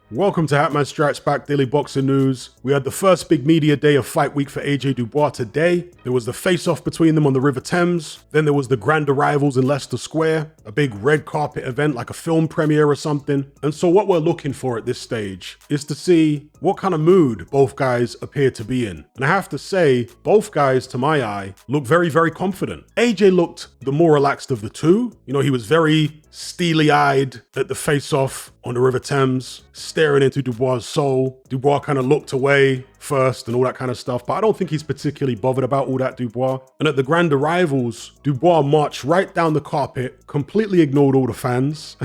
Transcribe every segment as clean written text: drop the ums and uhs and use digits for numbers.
Welcome to Hatman Strikes Back Daily Boxing News. We had the first big media day of fight week for AJ Dubois today. There was the face-off between them on the River Thames. Then there was the grand arrivals in Leicester Square, a big red carpet event like a film premiere or something. And so what we're looking for at this stage is to see what kind of mood both guys appear to be in. And I have to say, both guys, to my eye, look very, very confident. AJ looked the more relaxed of the two. You know, he was very steely-eyed at the face-off on the River Thames, staring into Dubois' soul. Dubois kind of looked away first and all that kind of stuff, but I don't think he's particularly bothered about all that, Dubois. And at the grand arrivals, Dubois marched right down the carpet, completely ignored all the fans.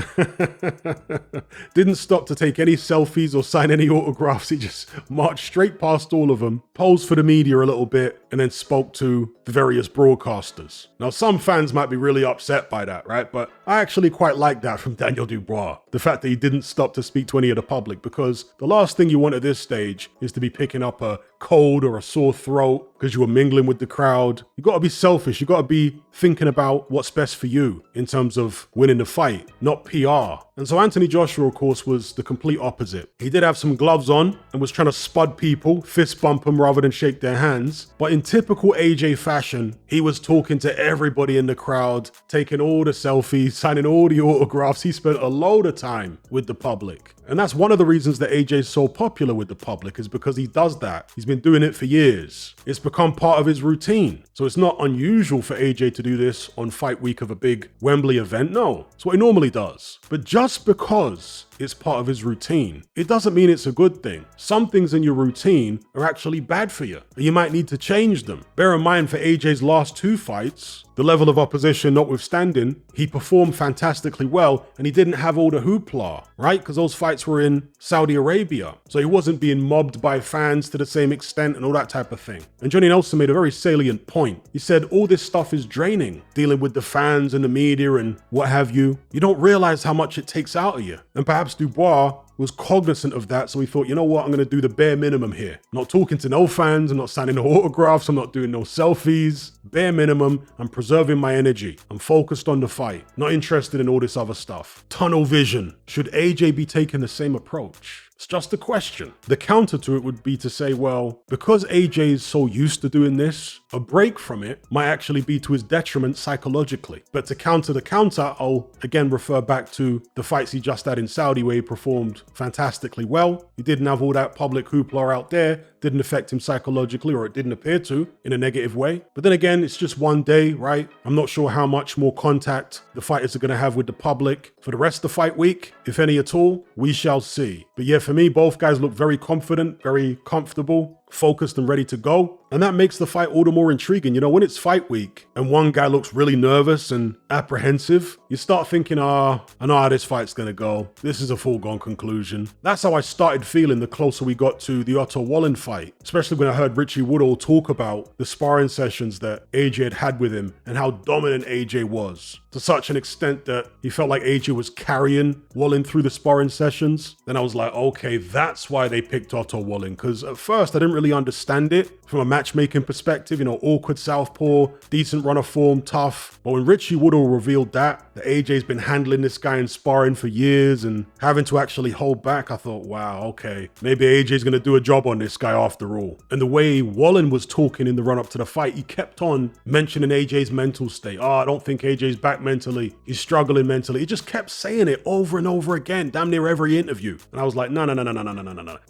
Didn't stop to take any selfies or sign any autographs. He just marched straight past all of them, posed for the media a little bit, and then spoke to the various broadcasters. Now, some fans might be really upset by that, right? But I actually quite like that from Daniel Dubois. The fact that he didn't stop to speak to any of the public, because the last thing you want at this stage is to be picking up a cold or a sore throat because you were mingling with the crowd. You got to be selfish. You got to be thinking about what's best for you in terms of winning the fight, not PR. And so Anthony Joshua, of course, was the complete opposite. He did have some gloves on and was trying to spud people, fist bump them rather than shake their hands. But in typical AJ fashion, he was talking to everybody in the crowd, taking all the selfies, signing all the autographs. He spent a load of time with the public. And that's one of the reasons that AJ is so popular with the public, is because he does that. He's been doing it for years. It's become part of his routine. So it's not unusual for AJ to do this on fight week of a big Wembley event. No, it's what he normally does. But just because it's part of his routine, it doesn't mean it's a good thing. Some things in your routine are actually bad for you, and you might need to change them. Bear in mind, for AJ's last two fights, the level of opposition notwithstanding, he performed fantastically well, and he didn't have all the hoopla, right? Because those fights were in Saudi Arabia. So he wasn't being mobbed by fans to the same extent and all that type of thing. And Johnny Nelson made a very salient point. He said, all this stuff is draining, dealing with the fans and the media and what have you. You don't realize how much it takes out of you. And perhaps Dubois was cognizant of that, so he thought, you know what, I'm going to do the bare minimum here. I'm not talking to no fans, I'm not signing no autographs, I'm not doing no selfies. Bare minimum, I'm preserving my energy. I'm focused on the fight, not interested in all this other stuff. Tunnel vision. Should AJ be taking the same approach? It's just a question. The counter to it would be to say, well, because AJ is so used to doing this, a break from it might actually be to his detriment psychologically. But to counter the counter, I'll again refer back to the fights he just had in Saudi, where he performed fantastically well. He didn't have all that public hoopla out there, didn't affect him psychologically, or it didn't appear to in a negative way. But then again, it's just one day, right? I'm not sure how much more contact the fighters are going to have with the public for the rest of the fight week, if any at all. We shall see. But yeah, for me, both guys look very confident, very comfortable, focused and ready to go. And that makes the fight all the more intriguing. You know, when it's fight week and one guy looks really nervous and apprehensive, you start thinking, I know how this fight's gonna go. This is a foregone conclusion. That's how I started feeling the closer we got to the Otto Wallin fight, especially when I heard Richie Woodall talk about the sparring sessions that AJ had with him and how dominant AJ was, to such an extent that he felt like AJ was carrying Wallin through the sparring sessions. Then I was like, okay, that's why they picked Otto Wallin, because at first I didn't really understand it from a matchmaking perspective. You know, awkward southpaw, decent run of form, tough. But when Richie Woodall revealed that AJ's been handling this guy in sparring for years and having to actually hold back, I thought, wow, okay, maybe AJ's gonna do a job on this guy after all. And the way Wallin was talking in the run up to the fight, he kept on mentioning AJ's mental state. I don't think AJ's back mentally. He's struggling mentally. He just kept saying it over and over again, damn near every interview. And I was like, no.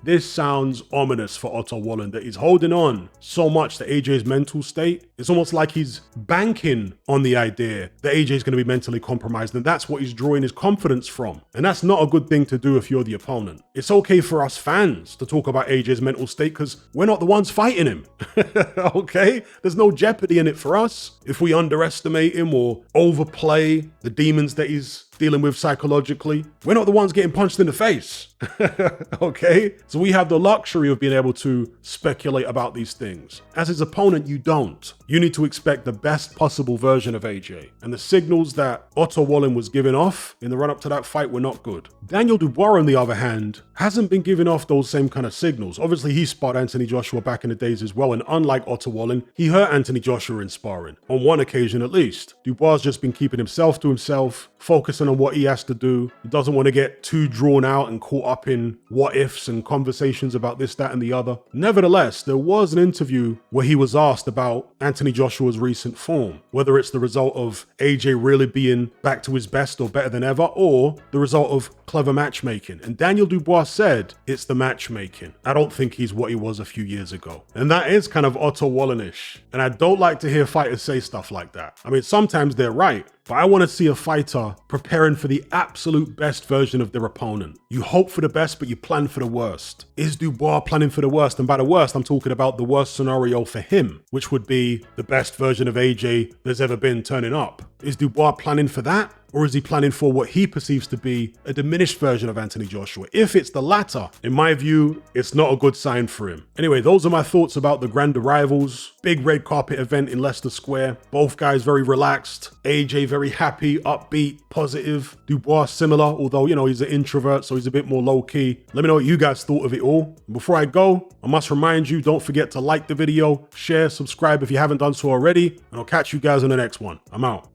This sounds ominous for Otto Wallin, that he's holding on so much to AJ's mental state. It's almost like he's banking on the idea that AJ's going to be mentally compromised, and that's what he's drawing his confidence from. And that's not a good thing to do if you're the opponent. It's okay for us fans to talk about AJ's mental state because we're not the ones fighting him. Okay? There's no jeopardy in it for us if we underestimate him or overplay the demons that he's dealing with psychologically. We're not the ones getting punched in the face. Okay? So we have the luxury of being able to speculate about these things. As his opponent, you don't. You need to expect the best possible version of AJ. And the signals that Otto Wallin was giving off in the run-up to that fight were not good. Daniel Dubois, on the other hand, hasn't been giving off those same kind of signals. Obviously, he sparred Anthony Joshua back in the days as well, and unlike Otto Wallin, he hurt Anthony Joshua in sparring, on one occasion at least. Dubois has just been keeping himself to himself, focusing focusing on what he has to do. He doesn't want to get too drawn out and caught up in what ifs and conversations about this, that, and the other. Nevertheless, there was an interview where he was asked about Anthony Joshua's recent form, whether it's the result of AJ really being back to his best or better than ever, or the result of clever matchmaking. And Daniel Dubois said it's the matchmaking. I don't think he's what he was a few years ago. And that is kind of Otto Wallenish. And I don't like to hear fighters say stuff like that. I mean, sometimes they're right, but I want to see a fighter preparing for the absolute best version of their opponent. You hope for the best, but you plan for the worst. Is Dubois planning for the worst? And by the worst, I'm talking about the worst scenario for him, which would be the best version of AJ there's ever been turning up. Is Dubois planning for that? Or is he planning for what he perceives to be a diminished version of Anthony Joshua? If it's the latter, in my view, it's not a good sign for him. Anyway, those are my thoughts about the Grand Arrivals. Big red carpet event in Leicester Square. Both guys very relaxed. AJ very happy, upbeat, positive. Dubois similar, although, you know, he's an introvert, so he's a bit more low-key. Let me know what you guys thought of it all. Before I go, I must remind you, don't forget to like the video, share, subscribe if you haven't done so already, and I'll catch you guys in the next one. I'm out.